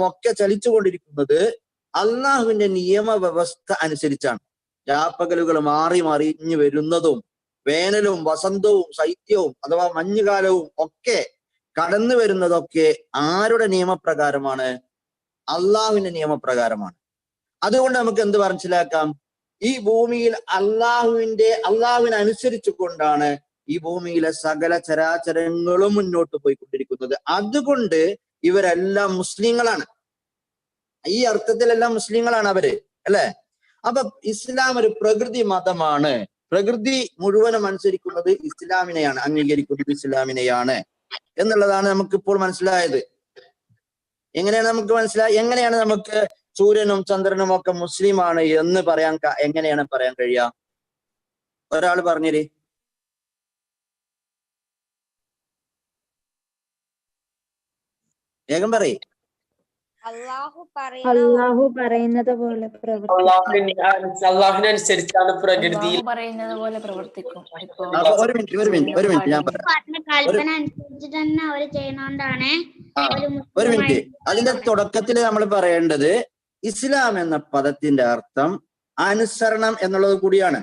ഒക്കെ ചലിച്ചുകൊണ്ടിരിക്കുന്നത് അള്ളാഹുവിന്റെ നിയമവ്യവസ്ഥ അനുസരിച്ചാണ്. രാപ്പകലുകൾ മാറി മറിഞ്ഞു വരുന്നതും വേനലും വസന്തവും ശൈത്യവും അഥവാ മഞ്ഞുകാലവും ഒക്കെ കടന്നു വരുന്നതൊക്കെ ആരുടെ നിയമപ്രകാരമാണ്? അള്ളാഹുവിന്റെ നിയമപ്രകാരമാണ്. അതുകൊണ്ട് നമുക്ക് എന്ത് മനസ്സിലാക്കാം? ഈ ഭൂമിയിൽ അള്ളാഹുവിനനുസരിച്ചു കൊണ്ടാണ് ഈ ഭൂമിയിലെ സകല ചരാചരങ്ങളും മുന്നോട്ട് പോയിക്കൊണ്ടിരിക്കുന്നത്. അതുകൊണ്ട് ഇവരെല്ലാം മുസ്ലിങ്ങളാണ്. ഈ അർത്ഥത്തിലെല്ലാം മുസ്ലിങ്ങളാണ് അവര്, അല്ലെ? അപ്പൊ ഇസ്ലാം ഒരു പ്രകൃതി മതമാണ്. പ്രകൃതി മുഴുവനും അനുസരിക്കുന്നത് ഇസ്ലാമിനെയാണ്, അംഗീകരിക്കുന്നത് ഇസ്ലാമിനെയാണ് എന്നുള്ളതാണ് നമുക്കിപ്പോൾ മനസ്സിലായത്. എങ്ങനെയാണ് നമുക്ക് സൂര്യനും ചന്ദ്രനും ഒക്കെ മുസ്ലിമാണ് എന്ന് എങ്ങനെയാണ് പറയാൻ കഴിയുക? ഒരാൾ പറഞ്ഞേര്. വേഗം പറയേ. അള്ളാഹു പറയുന്നത് പോലെ അള്ളാഹുവിനനുസരിച്ചാണ് പ്രകൃതി പറയുന്നത് പോലെ പ്രവർത്തിക്കും. ഒരു മിനിറ്റ് ഞാൻ കൽപ്പന അനുസരിച്ച് തന്നെ അവര് ചെയ്യുന്നോണ്ടാണ്. ഒരു മിനിറ്റ്. അതിന്റെ തുടക്കത്തിൽ നമ്മൾ പറയേണ്ടത് ഇസ്ലാം എന്ന പദത്തിന്റെ അർത്ഥം അനുസരണം എന്നുള്ളത് കൂടിയാണ്.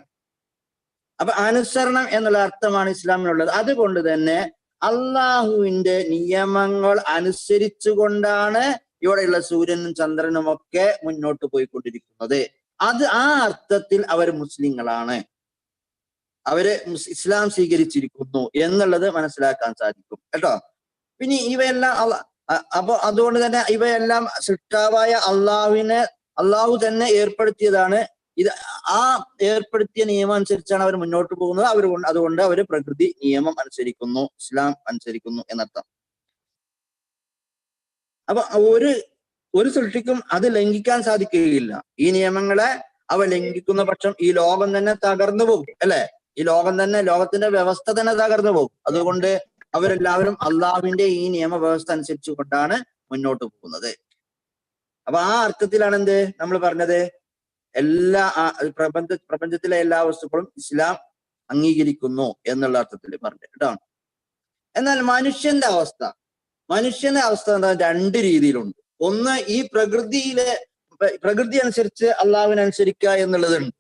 അപ്പൊ അനുസരണം എന്നുള്ള അർത്ഥമാണ് ഇസ്ലാമിനുള്ളത്. അതുകൊണ്ട് തന്നെ അള്ളാഹുവിന്റെ നിയമങ്ങൾ അനുസരിച്ചുകൊണ്ടാണ് ഇവിടെയുള്ള സൂര്യനും ചന്ദ്രനും ഒക്കെ മുന്നോട്ട് പോയിക്കൊണ്ടിരിക്കുന്നത്. ആ അർത്ഥത്തിൽ അവർ മുസ്ലിങ്ങളാണ്, അവര് ഇസ്ലാം സ്വീകരിച്ചിരിക്കുന്നു എന്നുള്ളത് മനസ്സിലാക്കാൻ സാധിക്കും കേട്ടോ. പിന്നെ ഇവയെല്ലാം അതുകൊണ്ട് തന്നെ ഇവയെല്ലാം സൃഷ്ടാവായ അള്ളാഹു തന്നെ ഏർപ്പെടുത്തിയതാണ്. ആ ഏർപ്പെടുത്തിയ നിയമം അനുസരിച്ചാണ് അവർ മുന്നോട്ട് പോകുന്നത്. അതുകൊണ്ട് അവർ പ്രകൃതി നിയമം അനുസരിക്കുന്നു, ഇസ്ലാം അനുസരിക്കുന്നു എന്നർത്ഥം. അപ്പൊ ഒരു സൃഷ്ടിക്കും അത് ലംഘിക്കാൻ സാധിക്കുകയില്ല. ഈ നിയമങ്ങളെ അവ ലംഘിക്കുന്ന പക്ഷം ഈ ലോകം തന്നെ തകർന്നു പോകും, അല്ലെ? ലോകത്തിന്റെ വ്യവസ്ഥ തന്നെ തകർന്നു പോകും. അതുകൊണ്ട് അവരെല്ലാവരും അള്ളാഹുവിന്റെ ഈ നിയമവ്യവസ്ഥ അനുസരിച്ചു കൊണ്ടാണ് മുന്നോട്ട് പോകുന്നത്. അപ്പൊ ആ അർത്ഥത്തിലാണ് എന്ത് നമ്മൾ പറഞ്ഞത്? പ്രപഞ്ചത്തിലെ എല്ലാ വസ്തുക്കളും ഇസ്ലാം അംഗീകരിക്കുന്നു എന്നുള്ള അർത്ഥത്തിൽ പറഞ്ഞു കേട്ടോ. എന്നാൽ മനുഷ്യന്റെ അവസ്ഥ എന്താ? രണ്ട് രീതിയിലുണ്ട്. ഒന്ന്, ഈ പ്രകൃതി അനുസരിച്ച് അള്ളാഹുവിനനുസരിക്കുക എന്നുള്ളതുണ്ട്.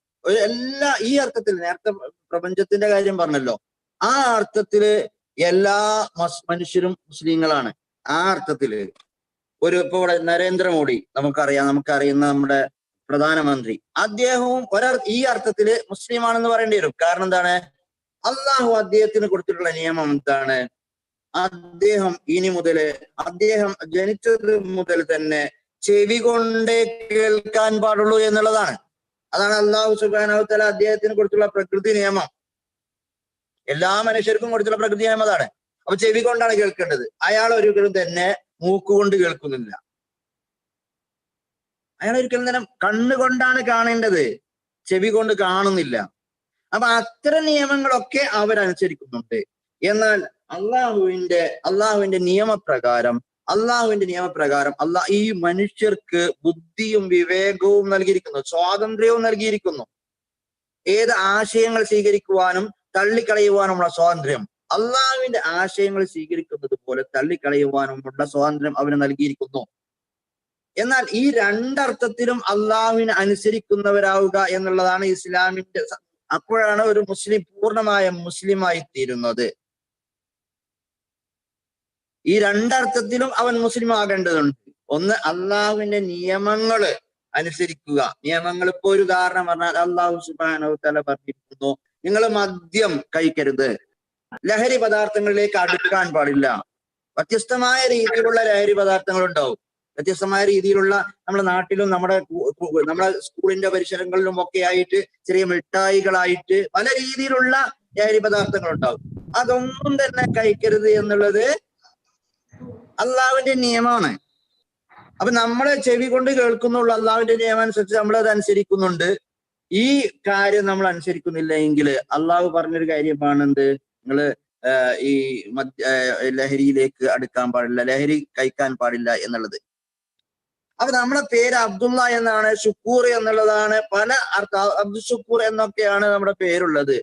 ഈ അർത്ഥത്തിൽ നേരത്തെ പ്രപഞ്ചത്തിന്റെ കാര്യം പറഞ്ഞല്ലോ, ആ അർത്ഥത്തില് എല്ലാ മനുഷ്യരും മുസ്ലിങ്ങളാണ്. ആ അർത്ഥത്തില് ഇപ്പൊ ഇവിടെ നരേന്ദ്രമോദി നമുക്കറിയുന്ന നമ്മുടെ പ്രധാനമന്ത്രി, അദ്ദേഹവും ഈ അർത്ഥത്തില് മുസ്ലിമാണെന്ന് പറയേണ്ടി വരും. കാരണം എന്താണ്? അള്ളാഹു അദ്ദേഹത്തിന് കൊടുത്തിട്ടുള്ള നിയമം എന്താണ്? അദ്ദേഹം ജനിച്ചത് മുതൽ തന്നെ ചെവി കൊണ്ടേ കേൾക്കാൻ പാടുള്ളൂ എന്നുള്ളതാണ്. അതാണ് അള്ളാഹു സുബ്ഹാനഹു വ തആല അദ്ദേഹത്തിന് കൊടുത്തുള്ള പ്രകൃതി നിയമം. എല്ലാ മനുഷ്യർക്കും കൊടുത്തുള്ള പ്രകൃതി നിയമം അതാണ്. അപ്പൊ ചെവി കൊണ്ടാണ് കേൾക്കേണ്ടത്. അയാൾ ഒരിക്കലും തന്നെ മൂക്കുകൊണ്ട് കേൾക്കുന്നില്ല. അയാൾ ഒരിക്കലും തന്നെ കണ്ണുകൊണ്ടാണ് കാണേണ്ടത്, ചെവി കൊണ്ട് കാണുന്നില്ല. അപ്പൊ അത്തരം നിയമങ്ങളൊക്കെ അവരനുസരിക്കുന്നുണ്ട്. എന്നാൽ അള്ളാഹുവിന്റെ നിയമപ്രകാരം ഈ മനുഷ്യർക്ക് ബുദ്ധിയും വിവേകവും നൽകിയിരിക്കുന്നു, സ്വാതന്ത്ര്യവും നൽകിയിരിക്കുന്നു. ഏത് ആശയങ്ങൾ സ്വീകരിക്കുവാനും തള്ളിക്കളയുവാനുമുള്ള സ്വാതന്ത്ര്യം, അള്ളാഹുവിന്റെ ആശയങ്ങൾ സ്വീകരിക്കുന്നത് പോലെ തള്ളിക്കളയുവാനുമുള്ള സ്വാതന്ത്ര്യം അവന് നൽകിയിരിക്കുന്നു. എന്നാൽ ഈ രണ്ടർത്ഥത്തിലും അള്ളാഹുവിനെ അനുസരിക്കുന്നവരാവുക എന്നുള്ളതാണ് ഇസ്ലാമിന്റെ. അപ്പോഴാണ് ഒരു മുസ്ലിം പൂർണ്ണമായ മുസ്ലിമായി തീരുന്നത്. ഈ രണ്ടർത്ഥത്തിലും അവൻ മുസ്ലിം ആകേണ്ടതുണ്ട്. ഒന്ന്, അള്ളാഹുവിന്റെ നിയമങ്ങള് അനുസരിക്കുക. നിയമങ്ങൾ ഇപ്പൊ ഒരു ഉദാഹരണം പറഞ്ഞാൽ അള്ളാഹു സുബ്ഹാനഹു വ തആല പറഞ്ഞിരിക്കുന്നു, നിങ്ങൾ മദ്യം കഴിക്കരുത്, ലഹരി പദാർത്ഥങ്ങളിലേക്ക് അടുക്കാൻ പാടില്ല. വ്യത്യസ്തമായ രീതിയിലുള്ള ലഹരി പദാർത്ഥങ്ങൾ ഉണ്ടാവും. വ്യത്യസ്തമായ രീതിയിലുള്ള നമ്മുടെ നാട്ടിലും നമ്മുടെ സ്കൂളിന്റെ പരിസരങ്ങളിലും ഒക്കെ ആയിട്ട് ചെറിയ മിഠായികളായിട്ട് പല രീതിയിലുള്ള ലഹരി പദാർത്ഥങ്ങൾ ഉണ്ടാവും. അതൊന്നും തന്നെ കഴിക്കരുത് എന്നുള്ളത് അള്ളാഹുവിന്റെ നിയമമാണ്. അപ്പൊ നമ്മളെ ചെവി കൊണ്ട് കേൾക്കുന്നുള്ള അള്ളാഹുവിന്റെ നിയമം അനുസരിച്ച് നമ്മളത് അനുസരിക്കുന്നുണ്ട്. ഈ കാര്യം നമ്മൾ അനുസരിക്കുന്നില്ല എങ്കിൽ അള്ളാഹു പറഞ്ഞൊരു കാര്യമാണ് എന്ത്? നിങ്ങള് ഈ ലഹരിയിലേക്ക് അടുക്കാൻ പാടില്ല, ലഹരി കഴിക്കാൻ പാടില്ല എന്നുള്ളത്. അപ്പൊ നമ്മുടെ പേര് അബ്ദുള്ള എന്നാണ്, ഷുക്കൂർ എന്നുള്ളതാണ്, പല അബ്ദുൽ ഷുക്കൂർ എന്നൊക്കെയാണ് നമ്മുടെ പേരുള്ളത്.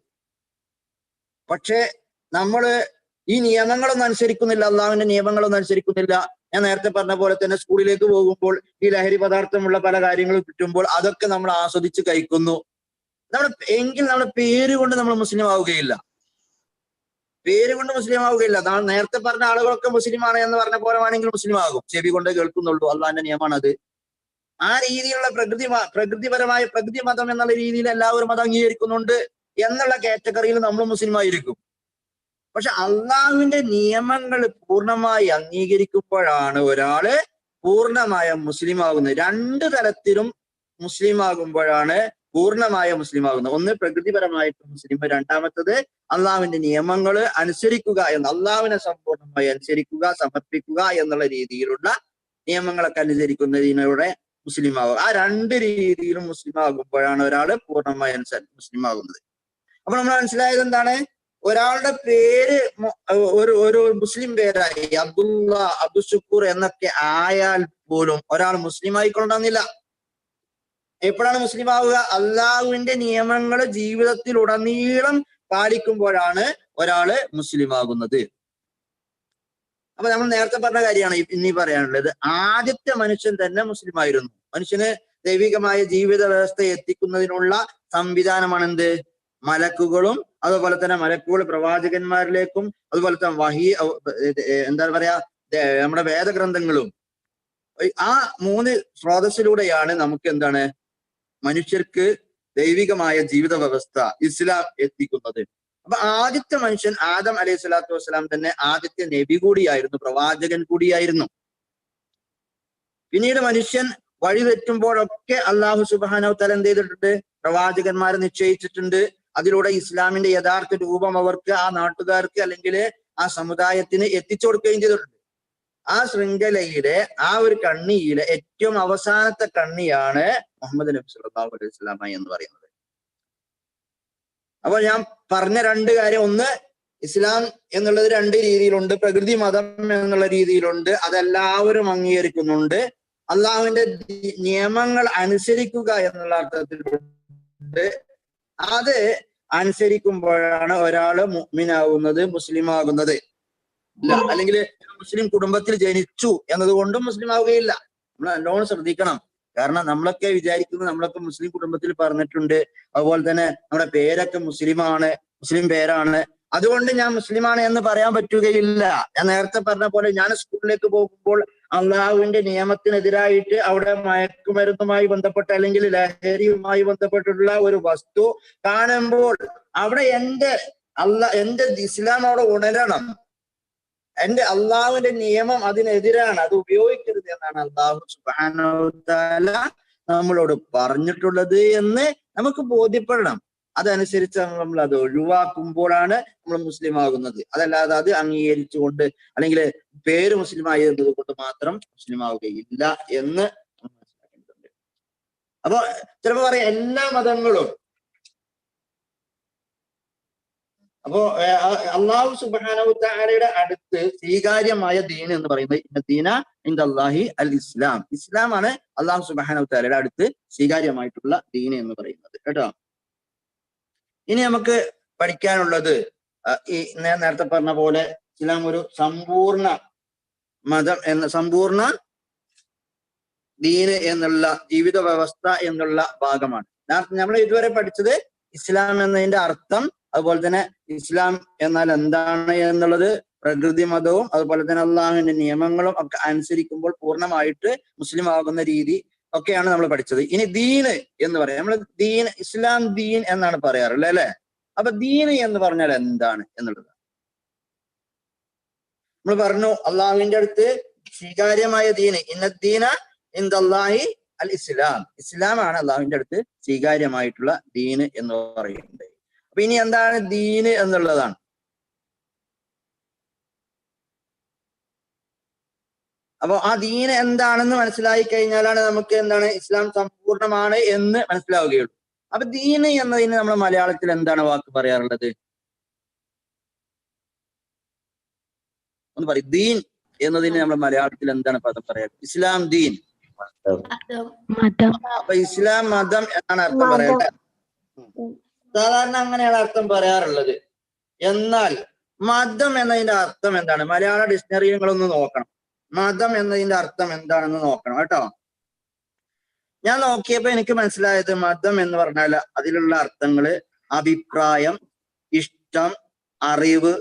പക്ഷെ നമ്മള് ഈ നിയമങ്ങളൊന്നും അനുസരിക്കുന്നില്ല, അള്ളാഹുവിന്റെ നിയമങ്ങളൊന്നും അനുസരിക്കുന്നില്ല. ഞാൻ നേരത്തെ പറഞ്ഞ പോലെ തന്നെ സ്കൂളിലേക്ക് പോകുമ്പോൾ ഈ ലഹരി പദാർത്ഥമുള്ള പല കാര്യങ്ങളും കിട്ടുമ്പോൾ അതൊക്കെ നമ്മൾ ആസ്വദിച്ച് കഴിക്കുന്നു. എങ്കിൽ നമ്മുടെ പേര് കൊണ്ട് നമ്മൾ മുസ്ലിം ആവുകയില്ല. പേര് കൊണ്ട് മുസ്ലിം ആവുകയില്ല. നമ്മൾ നേരത്തെ പറഞ്ഞ ആളുകളൊക്കെ മുസ്ലിമാണ് എന്ന് പറഞ്ഞ പോലെ വേണമെങ്കിൽ മുസ്ലിം ആകും. ചെവി കൊണ്ട് കേൾക്കുന്നുള്ളൂ, അള്ളാന്റെ നിയമമാണ് അത്. ആ രീതിയിലുള്ള പ്രകൃതിപരമായ പ്രകൃതി മതം എന്നുള്ള രീതിയിൽ എല്ലാവരും അത് അംഗീകരിക്കുന്നുണ്ട് എന്നുള്ള കാറ്റഗറിയിൽ നമ്മൾ മുസ്ലിം ആയിരിക്കും. പക്ഷെ അള്ളാഹുവിന്റെ നിയമങ്ങൾ പൂർണ്ണമായി അംഗീകരിക്കുമ്പോഴാണ് ഒരാള് പൂർണ്ണമായ മുസ്ലിം ആകുന്നത്. രണ്ടു തരത്തിലും മുസ്ലിം ആകുമ്പോഴാണ് പൂർണ്ണമായ മുസ്ലിം ആകുന്നത്. ഒന്ന് പ്രകൃതിപരമായിട്ട് മുസ്ലിം, രണ്ടാമത്തത് അള്ളാഹുവിന്റെ നിയമങ്ങൾ അനുസരിക്കുക എന്ന്, അള്ളാഹുവിനെ സമ്പൂർണ്ണമായി അനുസരിക്കുക, സമർപ്പിക്കുക എന്നുള്ള രീതിയിലുള്ള നിയമങ്ങളൊക്കെ അനുസരിക്കുന്നതിലൂടെ മുസ്ലിം ആവുക. ആ രണ്ട് രീതിയിലും മുസ്ലിം ആകുമ്പോഴാണ് ഒരാള് പൂർണ്ണമായി മുസ്ലിം ആകുന്നത്. അപ്പൊ നമ്മൾ മനസ്സിലായത് എന്താണ്? ഒരാളുടെ പേര് ഒരു മുസ്ലിം പേരായി അബ്ദുള്ള, അബ്ദുൽ ഷുക്കൂർ എന്നൊക്കെ ആയാൽ പോലും ഒരാൾ മുസ്ലിം ആയിക്കൊള്ളണമെന്നില്ല. എപ്പോഴാണ് മുസ്ലിം ആവുക? അള്ളാഹുവിന്റെ നിയമങ്ങൾ ജീവിതത്തിൽ ഉടനീളം പാലിക്കുമ്പോഴാണ് ഒരാള് മുസ്ലിം ആകുന്നത്. അപ്പൊ നമ്മൾ നേരത്തെ പറഞ്ഞ കാര്യമാണ് ഇനി പറയാനുള്ളത്. ആദ്യത്തെ മനുഷ്യൻ തന്നെ മുസ്ലിം ആയിരുന്നു. മനുഷ്യന് ദൈവികമായ ജീവിത വ്യവസ്ഥ എത്തിക്കുന്നതിനുള്ള സംവിധാനമാണ് എന്ത്? മലക്കുകളും അതുപോലെ തന്നെ മലക്കുകൾ പ്രവാചകന്മാരിലേക്കും അതുപോലെ തന്നെ എന്താ പറയാ, നമ്മുടെ വേദഗ്രന്ഥങ്ങളും, ആ മൂന്ന് സ്രോതസ്സിലൂടെയാണ് നമുക്ക് എന്താണ് മനുഷ്യർക്ക് ദൈവികമായ ജീവിത വ്യവസ്ഥ ഇസ്ലാം എത്തിക്കുന്നത്. അപ്പൊ ആദ്യത്തെ മനുഷ്യൻ ആദം അലൈഹി സ്വലാത്തു വസ്സലാം തന്നെ ആദ്യത്തെ നബി കൂടിയായിരുന്നു, പ്രവാചകൻ കൂടിയായിരുന്നു. പിന്നീട് മനുഷ്യൻ വഴി തെറ്റുമ്പോഴൊക്കെ അള്ളാഹു സുബ്ഹാനഹു തആല എന്ത് ചെയ്തിട്ടുണ്ട്? പ്രവാചകന്മാരെ നിശ്ചയിച്ചിട്ടുണ്ട്. അതിലൂടെ ഇസ്ലാമിന്റെ യഥാർത്ഥ രൂപം അവർക്ക്, ആ നാട്ടുകാർക്ക് അല്ലെങ്കിൽ ആ സമുദായത്തിന് എത്തിച്ചു കൊടുക്കുകയും ചെയ്തിട്ടുണ്ട്. ആ ശൃംഖലയിലെ ആ ഒരു കണ്ണിയിലെ ഏറ്റവും അവസാനത്തെ കണ്ണിയാണ് മുഹമ്മദ് നബി സല്ലല്ലാഹു അലൈഹി വസല്ലം എന്ന് പറയുന്നത്. അപ്പൊ ഞാൻ പറഞ്ഞ രണ്ട് കാര്യം, ഒന്ന് ഇസ്ലാം എന്നുള്ളത് രണ്ട് രീതിയിലുണ്ട്, പ്രകൃതി മതം എന്നുള്ള രീതിയിലുണ്ട്, അതെല്ലാവരും അംഗീകരിക്കുന്നുണ്ട്. അള്ളാഹുവിന്റെ നിയമങ്ങൾ അനുസരിക്കുക എന്നുള്ള അർത്ഥത്തിലുണ്ട്. അത് അനുസരിക്കുമ്പോഴാണ് ഒരാള് മുഅ്മിനാകുന്നത്, മുസ്ലിം ആകുന്നത്. അല്ലെങ്കിൽ മുസ്ലിം കുടുംബത്തിൽ ജനിച്ചു എന്നതുകൊണ്ടും മുസ്ലിം ആവുകയില്ല. നമ്മൾ നല്ലോണം ശ്രദ്ധിക്കണം. കാരണം നമ്മളൊക്കെ വിചാരിക്കുന്നത് നമ്മളൊക്കെ മുസ്ലിം കുടുംബത്തിൽ പറഞ്ഞിട്ടുണ്ട്, അതുപോലെ തന്നെ നമ്മുടെ പേരൊക്കെ മുസ്ലിമാണ്, മുസ്ലിം പേരാണ്, അതുകൊണ്ട് ഞാൻ മുസ്ലിമാണ് എന്ന് പറയാൻ പറ്റുകയില്ല. ഞാൻ നേരത്തെ പറഞ്ഞ പോലെ ഞാൻ സ്കൂളിലേക്ക് പോകുമ്പോൾ അള്ളാഹുവിന്റെ നിയമത്തിനെതിരായിട്ട് അവിടെ മയക്കുമരുന്നുമായി ബന്ധപ്പെട്ട അല്ലെങ്കിൽ ലഹരിയുമായി ബന്ധപ്പെട്ടിട്ടുള്ള ഒരു വസ്തു കാണുമ്പോൾ അവിടെ എന്റെ ഇസ്ലാം അവിടെ ഉണരണം. എന്റെ അള്ളാഹുവിന്റെ നിയമം അതിനെതിരാണ്, അത് ഉപയോഗിക്കരുത് എന്നാണ് അള്ളാഹു സുബ്ഹാനഹു തആല നമ്മളോട് പറഞ്ഞിട്ടുള്ളത് എന്ന് നമുക്ക് ബോധ്യപ്പെടണം. അതനുസരിച്ച് നമ്മൾ അത് ഒഴിവാക്കുമ്പോഴാണ് നമ്മൾ മുസ്ലിം ആകുന്നത്. അതല്ലാതെ അത് അംഗീകരിച്ചുകൊണ്ട് അല്ലെങ്കിൽ പേര് മുസ്ലിം ആയത് കൊണ്ട് മാത്രം മുസ്ലിം ആവുകയില്ല എന്ന് മനസ്സിലാക്കേണ്ടതുണ്ട്. അപ്പൊ ചിലപ്പോ പറയാം എല്ലാ മതങ്ങളും, അപ്പോ അള്ളാഹു സുബ്ഹാനഹു തആലയുടെ അടുത്ത് സ്വീകാര്യമായ ദീൻ എന്ന് പറയുന്നത് ഇന്ന ദീന ഇൻദല്ലാഹി അൽ ഇസ്ലാം, ഇസ്ലാമാണ് അള്ളാഹു സുബ്ഹാനഹു തആലയുടെ അടുത്ത് സ്വീകാര്യമായിട്ടുള്ള ദീൻ എന്ന് പറയുന്നത് കേട്ടോ. ഇനി നമുക്ക് പഠിക്കാനുള്ളത് ഈ ഞാൻ നേരത്തെ പറഞ്ഞ പോലെ ഇസ്ലാം ഒരു സമ്പൂർണ്ണ മതം സമ്പൂർണ്ണ ദീന് എന്നുള്ള ജീവിത വ്യവസ്ഥ എന്നുള്ള ഭാഗമാണ്. നമ്മൾ ഇതുവരെ പഠിച്ചത് ഇസ്ലാം എന്നതിന്റെ അർത്ഥം, അതുപോലെ തന്നെ ഇസ്ലാം എന്നാൽ എന്താണ് എന്നുള്ളത്, പ്രകൃതി മതവും അതുപോലെ തന്നെ അള്ളാഹുവിന്റെ നിയമങ്ങളും ഒക്കെ അനുസരിക്കുമ്പോൾ പൂർണ്ണമായിട്ട് മുസ്ലിം ആകുന്ന രീതി ഒക്കെയാണ് നമ്മൾ പഠിച്ചത്. ഇനി ദീന് എന്ന് പറയാം. നമ്മൾ ദീൻ, ഇസ്ലാം ദീൻ എന്നാണ് പറയാറുള്ളത് അല്ലെ? അപ്പൊ ദീന് എന്ന് പറഞ്ഞാൽ എന്താണ് എന്നുള്ളത് നമ്മൾ പറഞ്ഞു. അള്ളാഹുവിന്റെ അടുത്ത് സ്വീകാര്യമായ ദീന് ഇന്നദ്ദീന ഇൻദല്ലാഹി അൽ ഇസ്ലാം, ഇസ്ലാമാണ് അള്ളാഹുവിന്റെ അടുത്ത് സ്വീകാര്യമായിട്ടുള്ള ദീന് എന്ന് പറയുന്നത്. അപ്പൊ ഇനി എന്താണ് ദീന് എന്നുള്ളതാണ്. അപ്പൊ ആ ദീന് എന്താണെന്ന് മനസ്സിലായി കഴിഞ്ഞാലാണ് നമുക്ക് എന്താണ് ഇസ്ലാം സമ്പൂർണ്ണമാണ് എന്ന് മനസ്സിലാവുകയുള്ളൂ. അപ്പൊ ദീന് എന്നതിന് നമ്മൾ മലയാളത്തിൽ എന്താണ് വാക്ക് പറയാറുള്ളത്? ഒന്ന് പറയും. ദീൻ എന്നതിന് നമ്മൾ മലയാളത്തിൽ എന്താണ് പദം പറയാറ്? ഇസ്ലാം ദീൻ, അപ്പൊ ഇസ്ലാം മതം എന്നാണ് അർത്ഥം പറയട്ടെ. സാധാരണ അങ്ങനെയാണ് അർത്ഥം പറയാറുള്ളത്. എന്നാൽ മതം എന്നതിന്റെ അർത്ഥം എന്താണ്? മലയാള ഡിക്ഷണറി നിങ്ങളൊന്ന് നോക്കണം. മതം എന്നതിന്റെ അർത്ഥം എന്താണെന്ന് നോക്കണം കേട്ടോ. ഞാൻ നോക്കിയപ്പോ എനിക്ക് മനസ്സിലായത് മതം എന്ന് പറഞ്ഞാൽ അതിലുള്ള അർത്ഥങ്ങള് അഭിപ്രായം, ഇഷ്ടം, അറിവ്,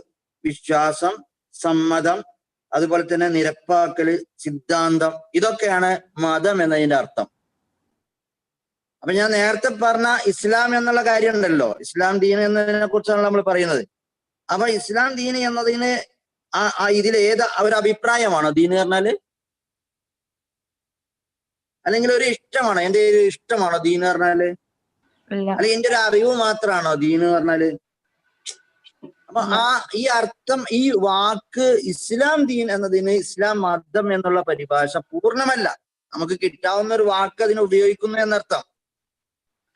വിശ്വാസം, സമ്മതം, അതുപോലെ തന്നെ നിരപ്പാക്കല്, സിദ്ധാന്തം, ഇതൊക്കെയാണ് മതം എന്നതിന്റെ അർത്ഥം. അപ്പൊ ഞാൻ നേരത്തെ പറഞ്ഞ ഇസ്ലാം എന്നുള്ള കാര്യം ഉണ്ടല്ലോ, ഇസ്ലാം ദീൻ എന്നതിനെ കുറിച്ചാണ് നമ്മൾ പറയുന്നത്. അപ്പൊ ഇസ്ലാം ദീൻ എന്നതിന് ഇതിൽ ഏത് ഒരു അഭിപ്രായമാണോ ദീൻ പറഞ്ഞാല്, അല്ലെങ്കിൽ ഒരു ഇഷ്ടമാണോ? എന്റെ ഒരു ഇഷ്ടമാണോ ദീൻ പറഞ്ഞാല്, അല്ലെങ്കിൽ എന്റെ ഒരു അറിവ് മാത്രമാണോ ദീൻ പറഞ്ഞാല്? അപ്പൊ ഈ അർത്ഥം, ഈ വാക്ക് ഇസ്ലാം ദീൻ എന്നതിന് ഇസ്ലാം മതം എന്നുള്ള പരിഭാഷ പൂർണ്ണമല്ല. നമുക്ക് കിട്ടാവുന്ന ഒരു വാക്ക് അതിന് ഉപയോഗിക്കുന്നു എന്നർത്ഥം.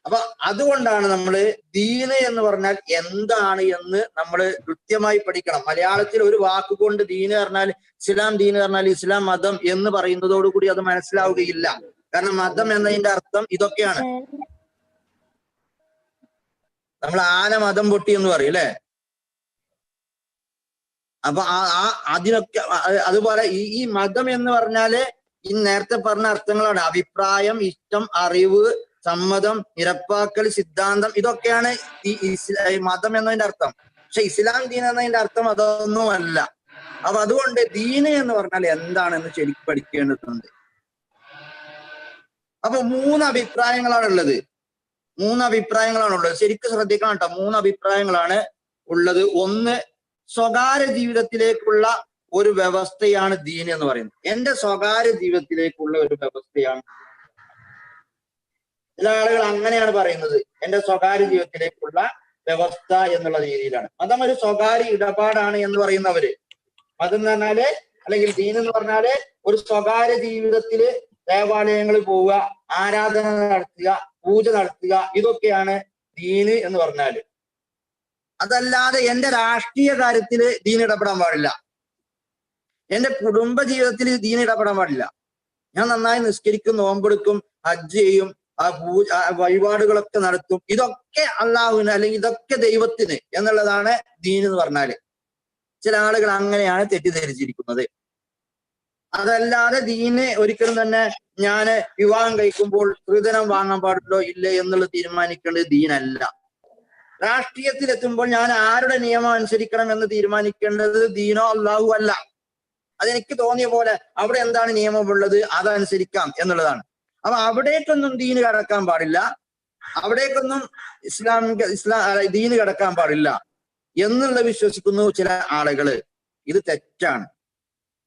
അപ്പൊ അതുകൊണ്ടാണ് നമ്മള് ദീന് എന്ന് പറഞ്ഞാൽ എന്താണ് എന്ന് നമ്മൾ കൃത്യമായി പഠിക്കണം. മലയാളത്തിൽ ഒരു വാക്കുകൊണ്ട് ദീന് പറഞ്ഞാൽ, ഇസ്ലാം ദീന് പറഞ്ഞാൽ ഇസ്ലാം മതം എന്ന് പറയുന്നതോടുകൂടി അത് മനസ്സിലാവുകയില്ല. കാരണം മതം എന്നതിന്റെ അർത്ഥം ഇതൊക്കെയാണ്. നമ്മൾ ആന മതം പൊട്ടി എന്ന് പറയും അല്ലെ. അപ്പൊ അതിനൊക്കെ അതുപോലെ ഈ മതം എന്ന് പറഞ്ഞാല് ഈ നേരത്തെ പറഞ്ഞ അർത്ഥങ്ങളാണ്. അഭിപ്രായം, ഇഷ്ടം, അറിവ്, സമ്മതം, നിരപ്പാക്കൽ, സിദ്ധാന്തം, ഇതൊക്കെയാണ് ഈ മതം എന്നതിന്റെ അർത്ഥം. പക്ഷെ ഇസ്ലാം ദീൻ എന്നതിന്റെ അർത്ഥം അതൊന്നുമല്ല. അപ്പൊ അതുകൊണ്ട് ദീന് എന്ന് പറഞ്ഞാൽ എന്താണെന്ന് ശരിക്കും പഠിക്കേണ്ടതുണ്ട്. അപ്പൊ 3 അഭിപ്രായങ്ങളാണുള്ളത്. 3 അഭിപ്രായങ്ങളാണുള്ളത്. ശരിക്കും ശ്രദ്ധിക്കണം കേട്ടോ. 3 അഭിപ്രായങ്ങളാണ് ഉള്ളത്. ഒന്ന്, സ്വകാര്യ ജീവിതത്തിലേക്കുള്ള ഒരു വ്യവസ്ഥയാണ് ദീൻ എന്ന് പറയുന്നത്. എന്റെ സ്വകാര്യ ജീവിതത്തിലേക്കുള്ള ഒരു വ്യവസ്ഥയാണ്. ചില ആളുകൾ അങ്ങനെയാണ് പറയുന്നത്, എന്റെ സ്വകാര്യ ജീവിതത്തിലേക്കുള്ള വ്യവസ്ഥ എന്നുള്ള രീതിയിലാണ്. മതം ഒരു സ്വകാര്യ ഇടപാടാണ് എന്ന് പറയുന്നവര്. മതം എന്ന് പറഞ്ഞാല്, അല്ലെങ്കിൽ ദീൻ എന്ന് പറഞ്ഞാല് ഒരു സ്വകാര്യ ജീവിതത്തില് ദേവാലയങ്ങളിൽ പോവുക, ആരാധന നടത്തുക, പൂജ നടത്തുക, ഇതൊക്കെയാണ് ദീന് എന്ന് പറഞ്ഞാല്. അതല്ലാതെ എന്റെ രാഷ്ട്രീയ കാര്യത്തില് ദീൻ ഇടപെടാൻ പാടില്ല. എന്റെ കുടുംബ ജീവിതത്തിൽ ദീൻ ഇടപെടാൻ പാടില്ല. ഞാൻ നന്നായി നിസ്കരിക്കും, നോമ്പെടുക്കും, ഹജ്ജ് ചെയ്യും, വഴിപാടുകളൊക്കെ നടത്തും, ഇതൊക്കെ അള്ളാഹുവിന് അല്ലെങ്കിൽ ഇതൊക്കെ ദൈവത്തിന് എന്നുള്ളതാണ് ദീൻ എന്ന് പറഞ്ഞാല്. ചില ആളുകൾ അങ്ങനെയാണ് തെറ്റിദ്ധരിച്ചിരിക്കുന്നത്. അതല്ലാതെ ദീന് ഒരിക്കലും തന്നെ ഞാൻ വിവാഹം കഴിക്കുമ്പോൾ സ്ത്രീധനം വാങ്ങാൻ പാടുണ്ടോ ഇല്ലേ എന്നുള്ളത് തീരുമാനിക്കേണ്ടത് ദീനല്ല. രാഷ്ട്രീയത്തിലെത്തുമ്പോൾ ഞാൻ ആരുടെ നിയമം അനുസരിക്കണം എന്ന് തീരുമാനിക്കേണ്ടത് ദീനോ അള്ളാഹു അല്ല. അതെനിക്ക് തോന്നിയ പോലെ അവിടെ എന്താണ് നിയമമുള്ളത് അതനുസരിക്കാം എന്നുള്ളതാണ്. അപ്പൊ അവിടേക്കൊന്നും ദീന് കടക്കാൻ പാടില്ല, അവിടേക്കൊന്നും ദീന് കടക്കാൻ പാടില്ല എന്നുള്ള വിശ്വസിക്കുന്നു ചില ആളുകള്. ഇത് തെറ്റാണ്.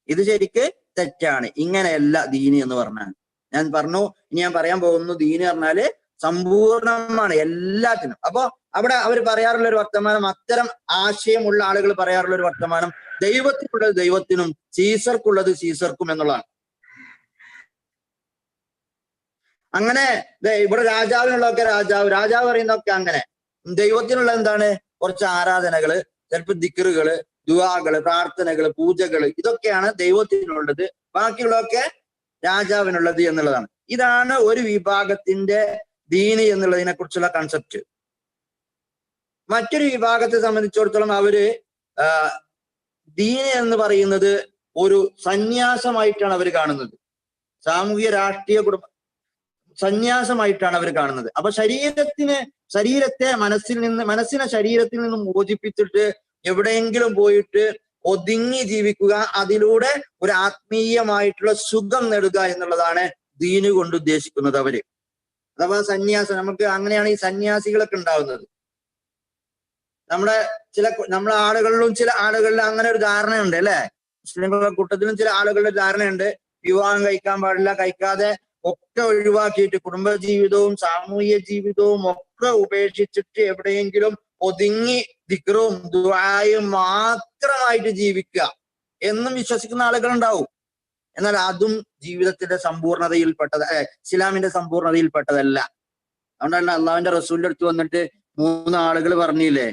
ഇത് ശരിക്ക് തെറ്റാണ്. ഇങ്ങനെയല്ല ദീന് എന്ന് പറഞ്ഞാൽ. ഞാൻ പറഞ്ഞു, ഇനി ഞാൻ പറയാൻ പോകുന്നു ദീന് പറഞ്ഞാല് സമ്പൂർണമാണ് എല്ലാത്തിനും. അപ്പൊ അവിടെ അവർ പറയാറുള്ള ഒരു വർത്തമാനം, അത്തരം ആശയമുള്ള ആളുകൾ പറയാറുള്ള ഒരു വർത്തമാനം, ദൈവത്തിനുള്ളത് ദൈവത്തിനും സീസർക്കുള്ളത് സീസർക്കും എന്നുള്ളതാണ്. അങ്ങനെ ഇവിടെ രാജാവിനുള്ളതൊക്കെ രാജാവ് പറയുന്നതൊക്കെ അങ്ങനെ. ദൈവത്തിനുള്ള എന്താണ്? കുറച്ച് ആരാധനകള്, ചിലപ്പോൾ ദിക്റുകള്, ദുആകള്, പ്രാർത്ഥനകള്, പൂജകള്, ഇതൊക്കെയാണ് ദൈവത്തിനുള്ളത്. ബാക്കിയുള്ളതൊക്കെ രാജാവിനുള്ളത് എന്നുള്ളതാണ്. ഇതാണ് ഒരു വിഭാഗത്തിന്റെ ദീന് എന്നുള്ളതിനെ കുറിച്ചുള്ള കൺസെപ്റ്റ്. മറ്റൊരു വിഭാഗത്തെ സംബന്ധിച്ചിടത്തോളം അവര് ദീന് എന്ന് പറയുന്നത് ഒരു സന്യാസമായിട്ടാണ് അവർ കാണുന്നത്. സാമൂഹ്യ രാഷ്ട്രീയ സന്യാസമായിട്ടാണ് അവർ കാണുന്നത്. അപ്പൊ ശരീരത്തെ മനസ്സിനെ ശരീരത്തിൽ നിന്ന് മോചിപ്പിച്ചിട്ട് എവിടെയെങ്കിലും പോയിട്ട് ഒതുങ്ങി ജീവിക്കുക, അതിലൂടെ ഒരു ആത്മീയമായിട്ടുള്ള സുഖം നേടുക എന്നുള്ളതാണ് ദീന് കൊണ്ട് ഉദ്ദേശിക്കുന്നത് അവര്. അഥവാ സന്യാസം. നമുക്ക് അങ്ങനെയാണ് ഈ സന്യാസികളൊക്കെ ഉണ്ടാവുന്നത്. നമ്മളെ ആളുകളിലും ചില ആളുകളിൽ അങ്ങനെ ഒരു ധാരണയുണ്ട് അല്ലെ. മുസ്ലിങ്ങളുടെ കൂട്ടത്തിലും ചില ആളുകളുടെ ധാരണയുണ്ട്, വിവാഹം കഴിക്കാൻ പാടില്ല, കഴിക്കാതെ ഒക്കെ ഒഴിവാക്കിയിട്ട് കുടുംബജീവിതവും സാമൂഹ്യ ജീവിതവും ഒക്കെ ഉപേക്ഷിച്ചിട്ട് എവിടെയെങ്കിലും ഒതുങ്ങി ദിക്റും ദുആയും മാത്രമായിട്ട് ജീവിക്കുക എന്നും വിശ്വസിക്കുന്ന ആളുകൾ ഉണ്ടാവും. എന്നാൽ അതും ജീവിതത്തിന്റെ സമ്പൂർണതയിൽപ്പെട്ടത്, ഇസ്ലാമിന്റെ സമ്പൂർണതയിൽപ്പെട്ടതല്ല. അതുകൊണ്ടാണ് അള്ളാഹുവിന്റെ റസൂലിന്റെ അടുത്ത് വന്നിട്ട് 3 ആളുകൾ പറഞ്ഞില്ലേ,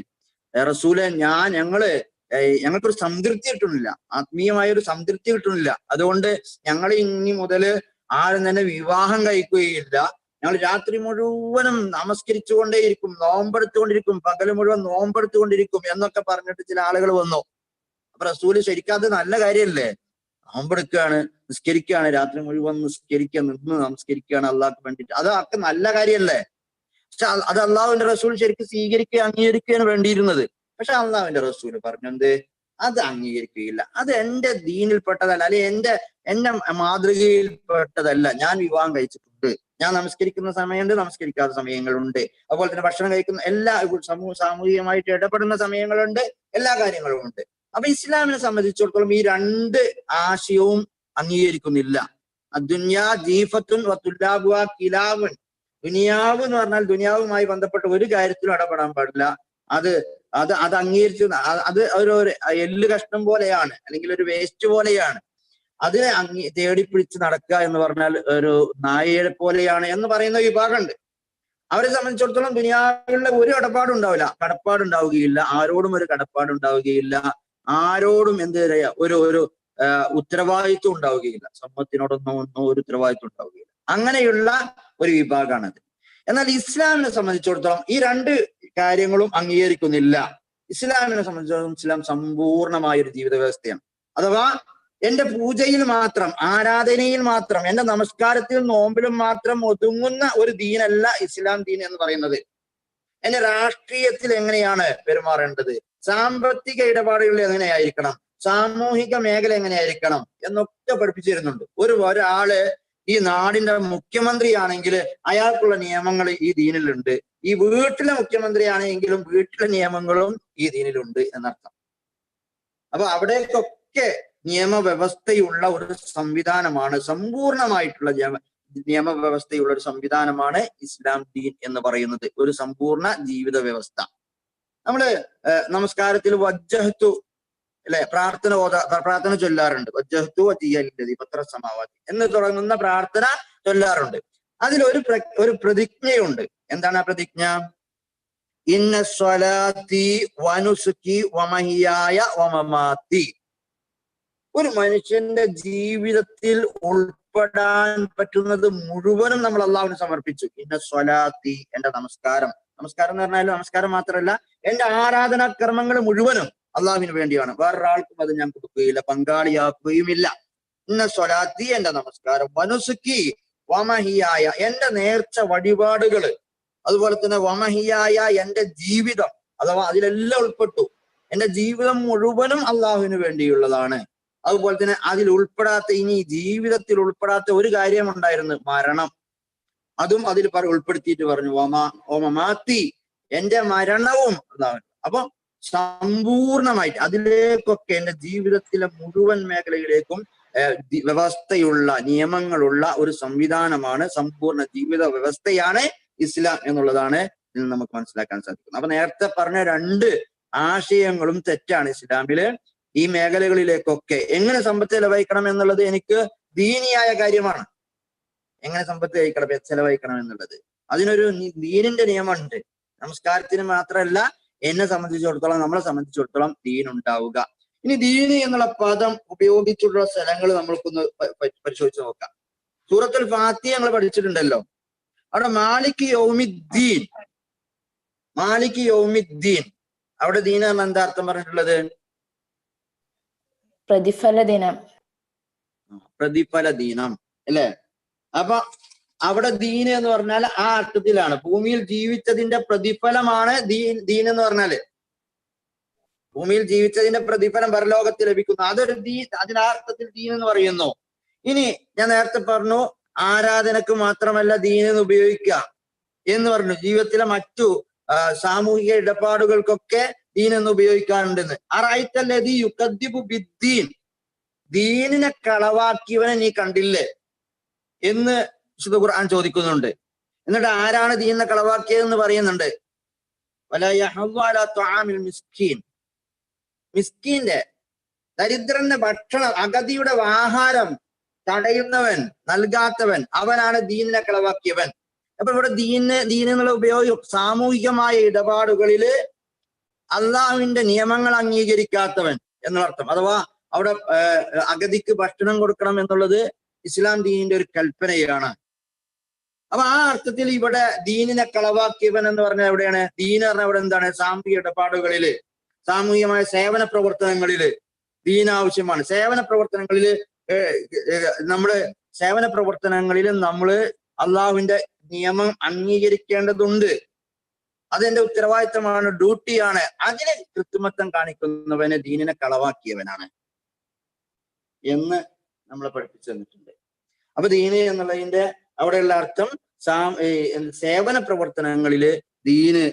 റസൂലെ ഞങ്ങൾക്കൊരു സംതൃപ്തി കിട്ടുന്നില്ല, ആത്മീയമായ ഒരു സംതൃപ്തി കിട്ടുന്നില്ല, അതുകൊണ്ട് ഞങ്ങൾ ഇനി മുതല് ആരും തന്നെ വിവാഹം കഴിക്കുകയില്ല, ഞങ്ങൾ രാത്രി മുഴുവനും നമസ്കരിച്ചുകൊണ്ടേയിരിക്കും, നോമ്പെടുത്തുകൊണ്ടിരിക്കും, പകല് മുഴുവൻ നോമ്പെടുത്തുകൊണ്ടിരിക്കും എന്നൊക്കെ പറഞ്ഞിട്ട് ചില ആളുകൾ വന്നു. അപ്പൊ റസൂല് ശരിക്കും അത് നല്ല കാര്യമല്ലേ? നോമ്പെടുക്കുകയാണ്, നിസ്കരിക്കുകയാണ്, രാത്രി മുഴുവൻ നിസ്കരിക്കുക, നിന്ന് നമസ്കരിക്കുകയാണ് അള്ളാഹ്ക്ക് വേണ്ടിയിട്ട്. അതൊക്കെ നല്ല കാര്യമല്ലേ? പക്ഷെ അത് അള്ളാഹുവിന്റെ റസൂൽ ശരിക്കും സ്വീകരിക്കുക അംഗീകരിക്കുകയാണ് വേണ്ടിയിരുന്നത്. പക്ഷെ അള്ളാഹുവിന്റെ റസൂൽ പറഞ്ഞത് അത് അംഗീകരിക്കുകയില്ല, അത് എന്റെ ദീനിൽപ്പെട്ടതല്ല, അല്ലെങ്കിൽ എന്റെ മാതൃകയിൽപ്പെട്ടതല്ല. ഞാൻ വിവാഹം കഴിച്ചിട്ടുണ്ട്, ഞാൻ നമസ്കരിക്കുന്ന സമയമുണ്ട്, നമസ്കരിക്കാത്ത സമയങ്ങളുണ്ട്, അതുപോലെ തന്നെ ഭക്ഷണം കഴിക്കുന്ന എല്ലാ സാമൂഹികമായിട്ട് ഇടപെടുന്ന സമയങ്ങളുണ്ട്, എല്ലാ കാര്യങ്ങളും ഉണ്ട്. അപ്പൊ ഇസ്ലാമിനെ സംബന്ധിച്ചിടത്തോളം ഈ രണ്ട് ആശയവും അംഗീകരിക്കുന്നില്ല. ദുനിയാ ജീഫത്തുൻ വത്തുല്ലാബുവ കിലാവുൻ. ദുനിയാവ് എന്ന് പറഞ്ഞാൽ ദുനിയാവുമായി ബന്ധപ്പെട്ട ഒരു കാര്യത്തിലും ഇടപെടാൻ പാടില്ല. അത് അംഗീകരിച്ചു. അത് ഒരു എല്ല് കഷ്ണം പോലെയാണ്, അല്ലെങ്കിൽ ഒരു വേസ്റ്റ് പോലെയാണ്. അതിനെ തേടിപ്പിടിച്ച് നടക്കുക എന്ന് പറഞ്ഞാൽ ഒരു നായയെ പോലെയാണ് എന്ന് പറയുന്ന വിഭാഗമുണ്ട്. അവരെ സംബന്ധിച്ചിടത്തോളം ദുനിയാവിലുള്ള ഒരു ഇടപാടുണ്ടാവില്ല, കടപ്പാടുണ്ടാവുകയില്ല, ആരോടും ഒരു കടപ്പാടുണ്ടാവുകയില്ല, ആരോടും എന്ത് പറയാ ഒരു ഉത്തരവാദിത്വം ഉണ്ടാവുകയില്ല, സമൂഹത്തിനോടൊന്നും ഒരു ഉത്തരവാദിത്വം ഉണ്ടാവുകയില്ല. അങ്ങനെയുള്ള ഒരു വിഭാഗമാണത്. എന്നാൽ ഇസ്ലാമിനെ സംബന്ധിച്ചിടത്തോളം ഈ രണ്ട് കാര്യങ്ങളും അംഗീകരിക്കുന്നില്ല. ഇസ്ലാമിനെ സംബന്ധിച്ചിടത്തോളം ഇസ്ലാം സമ്പൂർണമായ ഒരു ജീവിത വ്യവസ്ഥയാണ്. അഥവാ എന്റെ പൂജയിൽ മാത്രം, ആരാധനയിൽ മാത്രം, എന്റെ നമസ്കാരത്തിലും നോമ്പിലും മാത്രം ഒതുങ്ങുന്ന ഒരു ദീനല്ല ഇസ്ലാം ദീൻ എന്ന് പറയുന്നത്. എന്റെ രാഷ്ട്രീയത്തിൽ എങ്ങനെയാണ് പെരുമാറേണ്ടത്, സാമ്പത്തിക ഇടപാടുകളിൽ എങ്ങനെയായിരിക്കണം, സാമൂഹിക മേഖല എങ്ങനെയായിരിക്കണം എന്നൊക്കെ പഠിപ്പിച്ചു തരുന്നുണ്ട്. ഒരാള് ഈ നാടിന്റെ മുഖ്യമന്ത്രിയാണെങ്കിൽ അയാൾക്കുള്ള നിയമങ്ങൾ ഈ ദീനിലുണ്ട്. ഈ വീട്ടിലെ മുഖ്യമന്ത്രിയാണെങ്കിലും വീട്ടിലെ നിയമങ്ങളും ഈ ദീനിലുണ്ട് എന്നർത്ഥം. അപ്പൊ അവിടേക്കൊക്കെ നിയമവ്യവസ്ഥയുള്ള ഒരു സംവിധാനമാണ്, സമ്പൂർണമായിട്ടുള്ള നിയമവ്യവസ്ഥയുള്ള ഒരു സംവിധാനമാണ് ഇസ്ലാം ദീൻ എന്ന് പറയുന്നത്, ഒരു സമ്പൂർണ്ണ ജീവിത വ്യവസ്ഥ. നമ്മള് നമസ്കാരത്തിൽ വജ്ജഹ്തു അല്ലെ പ്രാർത്ഥന ചൊല്ലാറുണ്ട്. വജ്ജഹ്തു വജ്ഹിയല്ലദീ ഫത്തറ സമാവാതി എന്ന് തുടങ്ങുന്ന പ്രാർത്ഥന ചൊല്ലാറുണ്ട്. അതിലൊരു പ്രതിജ്ഞയുണ്ട്. എന്താണ് ആ പ്രതിജ്ഞ? ഇന്ന സ്വലാത്തി വനുസുക്കി വമഹിയായ വമമാത്തി. ഒരു മനുഷ്യന്റെ ജീവിതത്തിൽ ഉൾപ്പെടാൻ പറ്റുന്നത് മുഴുവനും നമ്മൾ അള്ളാഹുവിന് സമർപ്പിച്ചു. ഇന്ന സ്വലാത്തി, എന്റെ നമസ്കാരം എന്ന് പറഞ്ഞാൽ നമസ്കാരം മാത്രമല്ല, എന്റെ ആരാധനാ കർമ്മങ്ങൾ മുഴുവനും അള്ളാഹുവിന് വേണ്ടിയാണ്. വേറൊരാൾക്കും അത് ഞാൻ കൊടുക്കുകയില്ല, പങ്കാളിയാക്കുകയുമില്ല. ഇന്ന സ്വലാത്തി, എന്റെ നമസ്കാരം, വനുസുക്കി വമഹിയായ, എന്റെ നേർച്ച വഴിപാടുകള്, അതുപോലെ തന്നെ വമഹിയായ, എന്റെ ജീവിതം, അഥവാ അതിലെല്ലാം ഉൾപ്പെട്ടു. എന്റെ ജീവിതം മുഴുവനും അള്ളാഹുവിന് വേണ്ടിയുള്ളതാണ്. അതുപോലെ തന്നെ അതിൽ ഉൾപ്പെടാത്ത, ഇനി ജീവിതത്തിൽ ഉൾപ്പെടാത്ത ഒരു കാര്യമുണ്ടായിരുന്നു, മരണം. അതും അതിൽ ഉൾപ്പെടുത്തിയിട്ട് പറഞ്ഞു ഓമമാത്തി, എന്റെ മരണവും അള്ളാഹു. അപ്പൊ സമ്പൂർണമായിട്ട് അതിലേക്കൊക്കെ എന്റെ ജീവിതത്തിലെ മുഴുവൻ മേഖലയിലേക്കും വ്യവസ്ഥയുള്ള, നിയമങ്ങളുള്ള ഒരു സംവിധാനമാണ്, സമ്പൂർണ്ണ ജീവിത വ്യവസ്ഥയാണ് ഇസ്ലാം എന്നുള്ളതാണ് ഇതിൽ നമുക്ക് മനസ്സിലാക്കാൻ സാധിക്കുന്നത്. അപ്പൊ നേരത്തെ പറഞ്ഞ രണ്ട് ആശയങ്ങളും തെറ്റാണ്. ഇസ്ലാമില് ഈ മേഖലകളിലേക്കൊക്കെ എങ്ങനെ സമ്പത്ത് ചെലവഴിക്കണം എന്നുള്ളത് എനിക്ക് ദീനിയായ കാര്യമാണ്. എങ്ങനെ സമ്പത്ത് ചെലവഴിക്കണം എന്നുള്ളത് അതിനൊരു ദീനിന്റെ നിയമമുണ്ട്. നമസ്കാരത്തിന് മാത്രമല്ല, എന്നെ സംബന്ധിച്ചിടത്തോളം, നമ്മളെ സംബന്ധിച്ചിടത്തോളം ദീൻ ഉണ്ടാവുക. ഇനി ദീന് എന്നുള്ള പദം ഉപയോഗിച്ചിട്ടുള്ള സ്ഥലങ്ങൾ നമ്മൾക്കൊന്ന് പരിശോധിച്ച് നോക്കാം. സൂറത്തുൽ ഫാത്തിഹ ഞങ്ങൾ പഠിച്ചിട്ടുണ്ടല്ലോ. അവിടെ മാലിക് യൗമിദ്ദീൻ, മാലിക് യൗമിദ്ദീൻ, അവിടെ ദീൻ എന്ന് എന്താ അർത്ഥം പറഞ്ഞിട്ടുള്ളത്? പ്രതിഫല ദിനം, പ്രതിഫല ദീനം അല്ലെ? അപ്പൊ അവിടെ ദീൻ എന്ന് പറഞ്ഞാൽ ആ അർത്ഥത്തിലാണ്, ഭൂമിയിൽ ജീവിച്ചതിന്റെ പ്രതിഫലമാണ് ദീൻ എന്ന് പറഞ്ഞാല്. ഭൂമിയിൽ ജീവിച്ചതിന്റെ പ്രതിഫലം പരലോകത്ത് ലഭിക്കുന്നു, അതൊരു അതിന്റെ അർത്ഥത്തിൽ ദീൻ എന്ന് പറയുന്നു. ഇനി ഞാൻ നേരത്തെ പറഞ്ഞു, ആരാധനക്ക് മാത്രമല്ല ദീൻ എന്ന് ഉപയോഗിക്കുക എന്ന് പറഞ്ഞു. ജീവിതത്തിലെ മറ്റു സാമൂഹിക ഇടപാടുകൾക്കൊക്കെ ദീൻ എന്ന് ഉപയോഗിക്കാറുണ്ടെന്ന്. അറഅയ്തല്ലദീ യുകദ്ദിബു ബിദ്ദീൻ, ദീനിനെ കളവാക്കിയവനെ നീ കണ്ടില്ലേ എന്ന് വിശുദ്ധ ഖുർആൻ ചോദിക്കുന്നുണ്ട്. എന്നിട്ട് ആരാണ് ദീനിനെ കളവാക്കിയതെന്ന് പറയുന്നുണ്ട്. വലാ യഹ്ളു അലാ തുആമിൽ മിസ്കീൻ, മിസ്കീന്റെ, ദരിദ്രന്റെ ഭക്ഷണം, അഗതിയുടെ ആഹാരം തടയുന്നവൻ, നൽകാത്തവൻ, അവനാണ് ദീനിനെ കളവാക്കിയവൻ. അപ്പൊ ഇവിടെ ദീൻ എന്നുള്ള ഉപയോഗം സാമൂഹികമായ ഇടപാടുകളില് അള്ളാഹുവിന്റെ നിയമങ്ങൾ അംഗീകരിക്കാത്തവൻ എന്നർത്ഥം. അഥവാ അവിടെ അഗതിക്ക് ഭക്ഷണം കൊടുക്കണം എന്നുള്ളത് ഇസ്ലാം ദീനിന്റെ ഒരു കൽപ്പനയാണ്. അപ്പൊ ആ അർത്ഥത്തിൽ ഇവിടെ ദീനിനെ കളവാക്കിയവൻ എന്ന് പറഞ്ഞാൽ എവിടെയാണ്? ദീൻ പറഞ്ഞാൽ ഇവിടെ എന്താണ്? സാമൂഹിക ഇടപാടുകളില്, സാമൂഹികമായ സേവന പ്രവർത്തനങ്ങളില് ദീൻ ആവശ്യമാണ്. സേവന പ്രവർത്തനങ്ങളില് നമ്മള് സേവന പ്രവർത്തനങ്ങളിലും നമ്മള് അള്ളാഹുവിന്റെ നിയമം അംഗീകരിക്കേണ്ടതുണ്ട്. അതെന്റെ ഉത്തരവാദിത്തമാണ്, ഡ്യൂട്ടിയാണ്. അതിന് കൃത്രിമത്വം കാണിക്കുന്നവന് ദീനിനെ കളവാക്കിയവനാണ് എന്ന് നമ്മളെ പഠിപ്പിച്ചു തന്നിട്ടുണ്ട്. അപ്പൊ ദീന് എന്നുള്ളതിന്റെ അവിടെയുള്ള അർത്ഥം സേവന പ്രവർത്തനങ്ങളില് ദീന്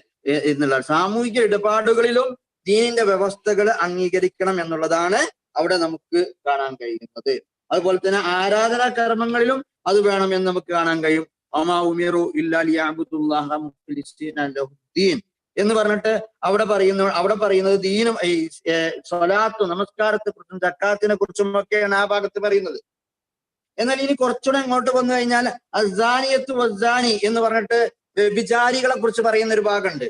എന്നുള്ള സാമൂഹിക ഇടപാടുകളിലും ദീനിന്റെ വ്യവസ്ഥകൾ അംഗീകരിക്കണം എന്നുള്ളതാണ് അവിടെ നമുക്ക് കാണാൻ കഴിയുന്നത്. അതുപോലെ തന്നെ ആരാധനാ കർമ്മങ്ങളിലും അത് വേണമെന്ന് നമുക്ക് കാണാൻ കഴിയും. വമാ ഉമിറു ഇല്ലാ ലിയഅ്ബുദുല്ലാഹ മുഖ്ലിസീന ലഹുദ്ദീൻ എന്ന് പറഞ്ഞിട്ട് അവിടെ പറയുന്നത് ദീനും ഈ സ്വലാത്തും നമസ്കാരത്തെ കുറിച്ചും സക്കാത്തിനെ കുറിച്ചും ഒക്കെയാണ് ആ ഭാഗത്ത് പറയുന്നത്. എന്നാൽ ഇനി കുറച്ചുകൂടെ ഇങ്ങോട്ട് വന്നു കഴിഞ്ഞാൽ അസ്സാനിയത്തു വസ്സാനി എന്ന് പറഞ്ഞിട്ട് വ്യഭിചാരികളെ കുറിച്ച് പറയുന്ന ഒരു ഭാഗമുണ്ട്.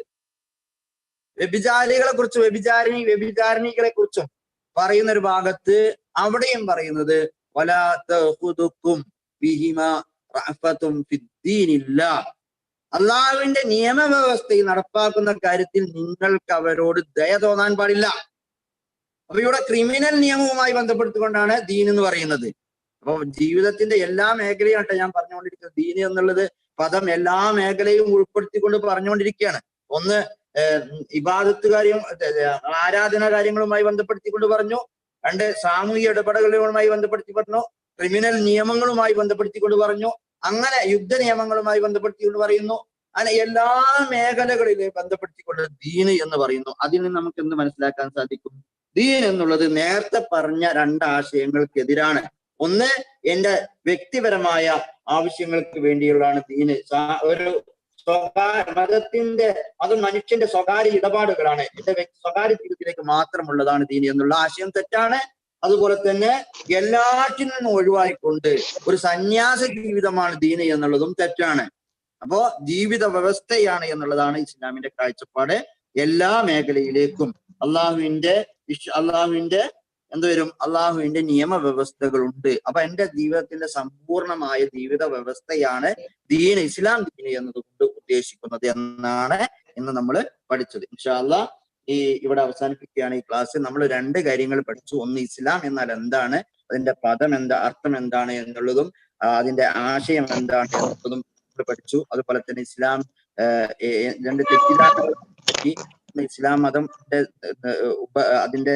വ്യഭിചാരികളെ കുറിച്ച് വ്യഭിചാരിണികളെ കുറിച്ചും പറയുന്ന ഒരു ഭാഗത്ത് അവിടെയും പറയുന്നത് വലാ തഖുദുക്കും ബിഹിമാ റഅഫത്തും ഫിദ്ദീനില്ലാഹ്, അള്ളാഹുവിന്റെ നിയമവ്യവസ്ഥയിൽ നടപ്പാക്കുന്ന കാര്യത്തിൽ നിങ്ങൾക്ക് അവരോട് ദയ തോന്നാൻ പാടില്ല. അപ്പൊ ഇവിടെ ക്രിമിനൽ നിയമവുമായി ബന്ധപ്പെടുത്തിക്കൊണ്ടാണ് ദീൻ എന്ന് പറയുന്നത്. അപ്പൊ ജീവിതത്തിന്റെ എല്ലാ മേഖലയായിട്ട് ഞാൻ പറഞ്ഞുകൊണ്ടിരിക്കുന്നത്. ദീൻ എന്നുള്ളത് പദം എല്ലാ മേഖലയും ഉൾപ്പെടുത്തിക്കൊണ്ട് പറഞ്ഞുകൊണ്ടിരിക്കുകയാണ്. ഒന്ന് ഇബാദത്ത് കാര്യം, ആരാധന കാര്യങ്ങളുമായി ബന്ധപ്പെടുത്തിക്കൊണ്ട് പറഞ്ഞു. രണ്ട് സാമൂഹിക ഇടപെടലുകളുമായി ബന്ധപ്പെടുത്തി പറഞ്ഞു. ക്രിമിനൽ നിയമങ്ങളുമായി ബന്ധപ്പെടുത്തിക്കൊണ്ട് പറഞ്ഞു. അങ്ങനെ യുദ്ധ നിയമങ്ങളുമായി ബന്ധപ്പെടുത്തിക്കൊണ്ട് പറയുന്നു. അങ്ങനെ എല്ലാ മേഖലകളിലെ ബന്ധപ്പെടുത്തിക്കൊണ്ട് ദീന് എന്ന് പറയുന്നു. അതിൽ നിന്ന് നമുക്ക് എന്ത് മനസ്സിലാക്കാൻ സാധിക്കും? ദീൻ എന്നുള്ളത് നേരത്തെ പറഞ്ഞ രണ്ട് ആശയങ്ങൾക്കെതിരാണ്. ഒന്ന്, എന്റെ വ്യക്തിപരമായ ആവശ്യങ്ങൾക്ക് വേണ്ടിയുള്ളതാണ് ദീന്. ഒരു മതത്തിന്റെ അത് മനുഷ്യന്റെ സ്വകാര്യ ഇടപാടുകളാണ്, എന്റെ സ്വകാര്യ ജീവിതത്തിലേക്ക് മാത്രമുള്ളതാണ് ദീൻ എന്നുള്ള ആശയം തെറ്റാണ്. അതുപോലെ തന്നെ എല്ലാറ്റിൽ നിന്നും ഒഴിവായിക്കൊണ്ട് ഒരു സന്യാസ ജീവിതമാണ് ദീന് എന്നുള്ളതും തെറ്റാണ്. അപ്പോ ജീവിത വ്യവസ്ഥയാണ് എന്നുള്ളതാണ് ഇസ്ലാമിന്റെ കാഴ്ചപ്പാട്. എല്ലാ മേഖലയിലേക്കും അള്ളാഹുവിന്റെ അള്ളാഹുവിന്റെ നിയമവ്യവസ്ഥകളുണ്ട്. അപ്പൊ എന്റെ ജീവിതത്തിന്റെ സമ്പൂർണമായ ജീവിത വ്യവസ്ഥയാണ് ദീൻ, ഇസ്ലാം ദീൻ എന്നതുകൊണ്ട് ഉദ്ദേശിക്കുന്നത് എന്നാണ് ഇന്ന് നമ്മൾ പഠിച്ചത്. ഇൻഷാ അല്ലാഹ് ഇവിടെ അവസാനിപ്പിക്കുകയാണ് ഈ ക്ലാസ്. നമ്മൾ രണ്ട് കാര്യങ്ങൾ പഠിച്ചു. ഒന്ന്, ഇസ്ലാം എന്നാൽ എന്താണ്, അതിന്റെ പദം എന്താ, അർത്ഥം എന്താണ് എന്നുള്ളതും അതിന്റെ ആശയം എന്താണ് എന്നുള്ളതും പഠിച്ചു. അതുപോലെ തന്നെ ഇസ്ലാം രണ്ട് തെറ്റിദ്ധാരണകൾ, ഇസ്ലാം മതം അതിന്റെ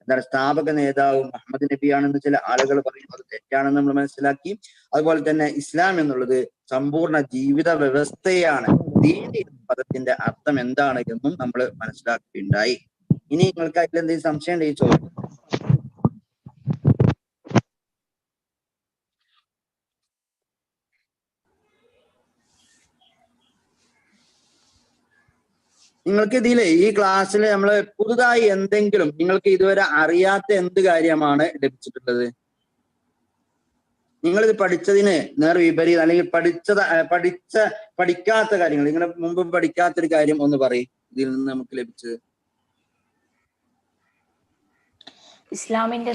എന്താണ് സ്ഥാപക നേതാവ് മുഹമ്മദ് നബിയാണെന്ന് ചില ആളുകൾ പറയുന്നത് തെറ്റാണെന്ന് നമ്മൾ മനസ്സിലാക്കി. അതുപോലെ തന്നെ ഇസ്ലാം എന്നുള്ളത് സമ്പൂർണ്ണ ജീവിത വ്യവസ്ഥയാണ്. ദീൻ പദത്തിന്റെ അർത്ഥം എന്താണ് എന്നും നമ്മൾ മനസ്സിലാക്കുകയുണ്ടായി. ഇനി നിങ്ങൾക്ക് അതിൽ എന്തെങ്കിലും സംശയം ഉണ്ടെങ്കിൽ ചോദിക്കും. നിങ്ങൾക്ക് ഇതിലെ ഈ ക്ലാസ്സിൽ നമ്മൾ പുതുതായി എന്തെങ്കിലും നിങ്ങൾക്ക് ഇതുവരെ അറിയാത്ത എന്ത് കാര്യമാണ് ലഭിച്ചിട്ടുള്ളത്? നിങ്ങളിത് പഠിച്ചതിന് നേർ വിപരീതം അല്ലെങ്കിൽ പഠിക്കാത്ത കാര്യങ്ങൾ, നിങ്ങൾ മുമ്പ് പഠിക്കാത്തൊരു കാര്യം ഒന്ന് പറയും ഇതിൽ നിന്ന് നമുക്ക് ലഭിച്ചത്. ഇസ്ലാമിന്റെ